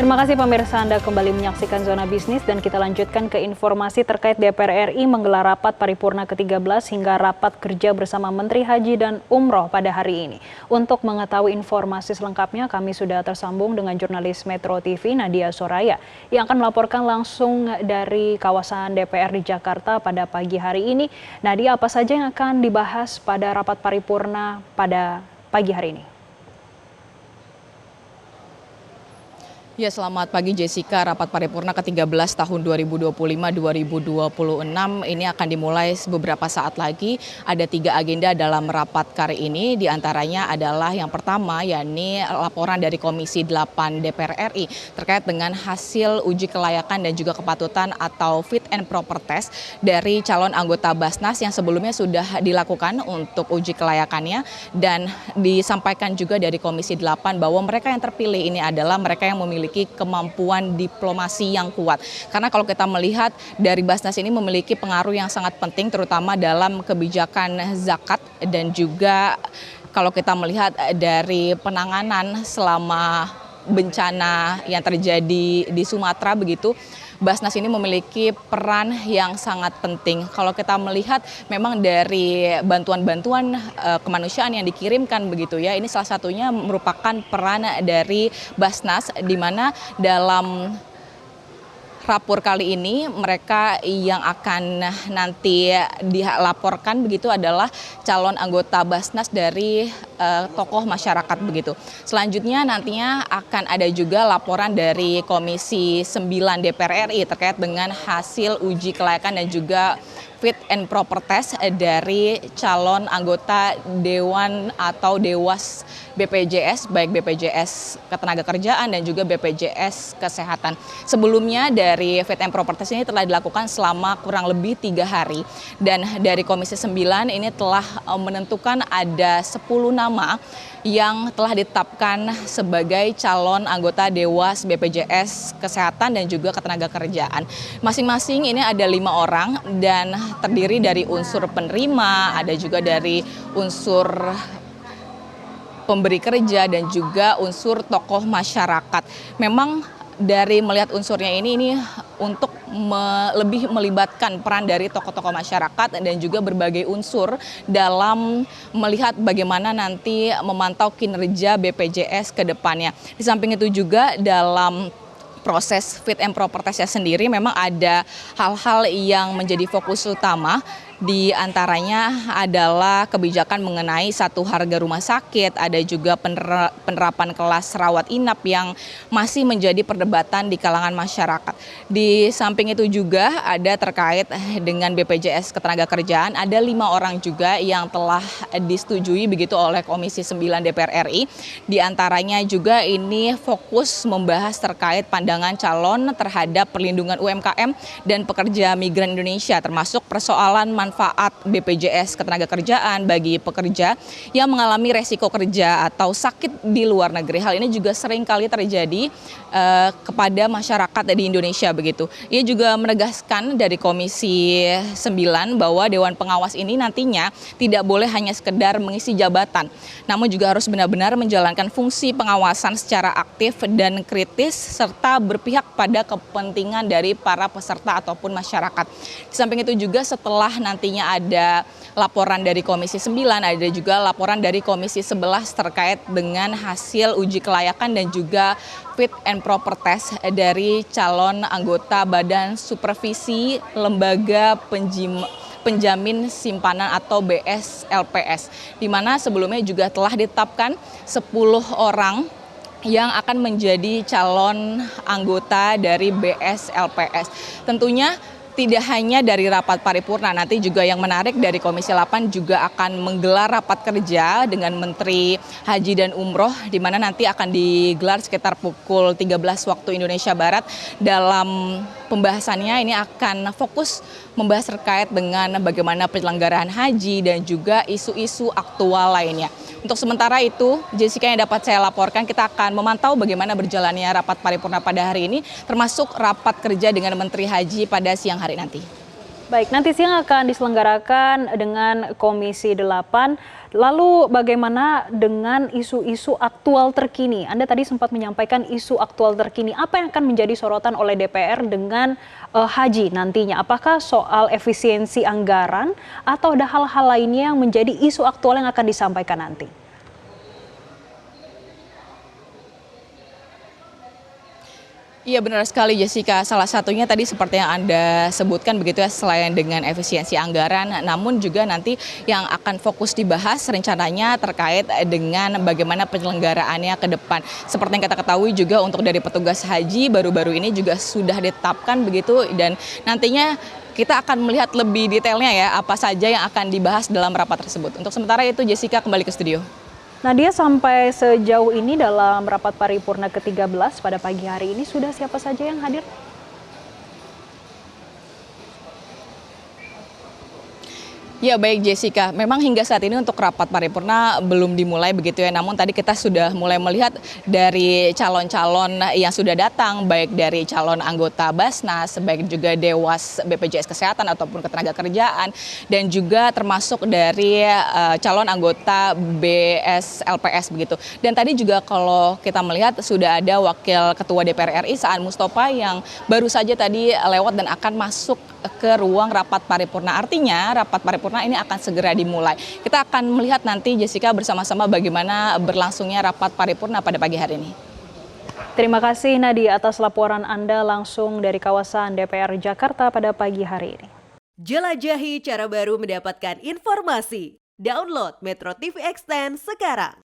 Terima kasih pemirsa, Anda kembali menyaksikan Zona Bisnis dan kita lanjutkan ke informasi terkait DPR RI menggelar rapat paripurna ke-13 hingga rapat kerja bersama Menteri Haji dan Umroh pada hari ini. Untuk mengetahui informasi selengkapnya, kami sudah tersambung dengan jurnalis Metro TV Nadia Soraya yang akan melaporkan langsung dari kawasan DPR di Jakarta pada pagi hari ini. Nadia, apa saja yang akan dibahas pada rapat paripurna pada pagi hari ini? Ya, selamat pagi Jessica. Rapat paripurna ke-13 tahun 2025-2026 ini akan dimulai beberapa saat lagi. Ada 3 agenda dalam rapat kali ini. Di antaranya adalah yang pertama, yakni laporan dari Komisi 8 DPR RI terkait dengan hasil uji kelayakan dan juga kepatutan atau fit and proper test dari calon anggota Basnas yang sebelumnya sudah dilakukan untuk uji kelayakannya. Dan disampaikan juga dari Komisi 8 bahwa mereka yang terpilih ini adalah mereka yang memiliki kemampuan diplomasi yang kuat. Karena kalau kita melihat dari Basnas ini memiliki pengaruh yang sangat penting terutama dalam kebijakan zakat dan juga kalau kita melihat dari penanganan selama bencana yang terjadi di Sumatera begitu, Basnas ini memiliki peran yang sangat penting. Kalau kita melihat memang dari bantuan-bantuan kemanusiaan yang dikirimkan begitu ya, ini salah satunya merupakan peran dari Basnas di mana dalam rapor kali ini mereka yang akan nanti dilaporkan begitu adalah calon anggota Basnas dari tokoh masyarakat begitu. Selanjutnya nantinya akan ada juga laporan dari Komisi 9 DPR RI terkait dengan hasil uji kelayakan dan juga fit and proper test dari calon anggota Dewan atau Dewas BPJS, baik BPJS Ketenagakerjaan dan juga BPJS Kesehatan. Sebelumnya dari fit and proper test ini telah dilakukan selama kurang lebih 3 hari. Dan dari Komisi 9 ini telah menentukan ada 10 nama yang telah ditetapkan sebagai calon anggota Dewas BPJS Kesehatan dan juga Ketenagakerjaan. Masing-masing ini ada 5 orang dan terdiri dari unsur penerima, ada juga dari unsur pemberi kerja dan juga unsur tokoh masyarakat. Memang dari melihat unsurnya ini untuk lebih melibatkan peran dari tokoh-tokoh masyarakat dan juga berbagai unsur dalam melihat bagaimana nanti memantau kinerja BPJS ke depannya. Di samping itu juga dalam proses fit and proper test sendiri memang ada hal-hal yang menjadi fokus utama. Di antaranya adalah kebijakan mengenai satu harga rumah sakit, ada juga penerapan kelas rawat inap yang masih menjadi perdebatan di kalangan masyarakat. Di samping itu juga ada terkait dengan BPJS Ketenagakerjaan, ada 5 orang juga yang telah disetujui begitu oleh Komisi 9 DPR RI. Di antaranya juga ini fokus membahas terkait pandangan calon terhadap perlindungan UMKM dan pekerja migran Indonesia, termasuk persoalan manfaat BPJS Ketenagakerjaan bagi pekerja yang mengalami resiko kerja atau sakit di luar negeri. Hal ini juga sering kali terjadi kepada masyarakat di Indonesia begitu. Ia juga menegaskan dari Komisi 9 bahwa Dewan Pengawas ini nantinya tidak boleh hanya sekedar mengisi jabatan, namun juga harus benar-benar menjalankan fungsi pengawasan secara aktif dan kritis serta berpihak pada kepentingan dari para peserta ataupun masyarakat. Di samping itu juga setelah nantinya ada laporan dari Komisi 9, ada juga laporan dari Komisi 11 terkait dengan hasil uji kelayakan dan juga fit and proper test dari calon anggota Badan Supervisi Lembaga Penjamin Simpanan atau BSLPS, di mana sebelumnya juga telah ditetapkan 10 orang yang akan menjadi calon anggota dari BSLPS. Tentunya tidak hanya dari rapat paripurna, nanti juga yang menarik dari Komisi 8 juga akan menggelar rapat kerja dengan Menteri Haji dan Umroh, di mana nanti akan digelar sekitar pukul 13 waktu Indonesia Barat. Dalam pembahasannya ini akan fokus membahas terkait dengan bagaimana penyelenggaraan haji dan juga isu-isu aktual lainnya. Untuk sementara itu, Jessica, yang dapat saya laporkan, kita akan memantau bagaimana berjalannya rapat paripurna pada hari ini, termasuk rapat kerja dengan Menteri Haji pada siang hari nanti. Baik, nanti siang akan diselenggarakan dengan Komisi 8 Lalu bagaimana dengan isu-isu aktual terkini? Anda tadi sempat menyampaikan isu aktual terkini. Apa yang akan menjadi sorotan oleh DPR dengan haji nantinya? Apakah soal efisiensi anggaran atau ada hal-hal lainnya yang menjadi isu aktual yang akan disampaikan nanti? Iya benar sekali Jessica, salah satunya tadi seperti yang Anda sebutkan begitu ya, selain dengan efisiensi anggaran, namun juga nanti yang akan fokus dibahas rencananya terkait dengan bagaimana penyelenggaraannya ke depan. Seperti yang kita ketahui juga untuk dari petugas haji baru-baru ini juga sudah ditetapkan begitu, dan nantinya kita akan melihat lebih detailnya ya apa saja yang akan dibahas dalam rapat tersebut. Untuk sementara itu Jessica kembali ke studio. Nadia, sampai sejauh ini dalam rapat paripurna ke-13 pada pagi hari ini sudah siapa saja yang hadir? Ya baik Jessica, memang hingga saat ini untuk rapat paripurna belum dimulai begitu ya. Namun tadi kita sudah mulai melihat dari calon-calon yang sudah datang, baik dari calon anggota Basnas, baik juga Dewas BPJS Kesehatan ataupun Ketenagakerjaan, dan juga termasuk dari calon anggota BSLPS begitu. Dan tadi juga kalau kita melihat sudah ada Wakil Ketua DPR RI Saan Mustopha yang baru saja tadi lewat dan akan masuk ke ruang rapat paripurna. Artinya rapat paripurna ini akan segera dimulai. Kita akan melihat nanti Jessica bersama-sama bagaimana berlangsungnya rapat paripurna pada pagi hari ini. Terima kasih Nadia atas laporan Anda langsung dari kawasan DPR Jakarta pada pagi hari ini. Jelajahi cara baru mendapatkan informasi. Download Metro TV Extend sekarang.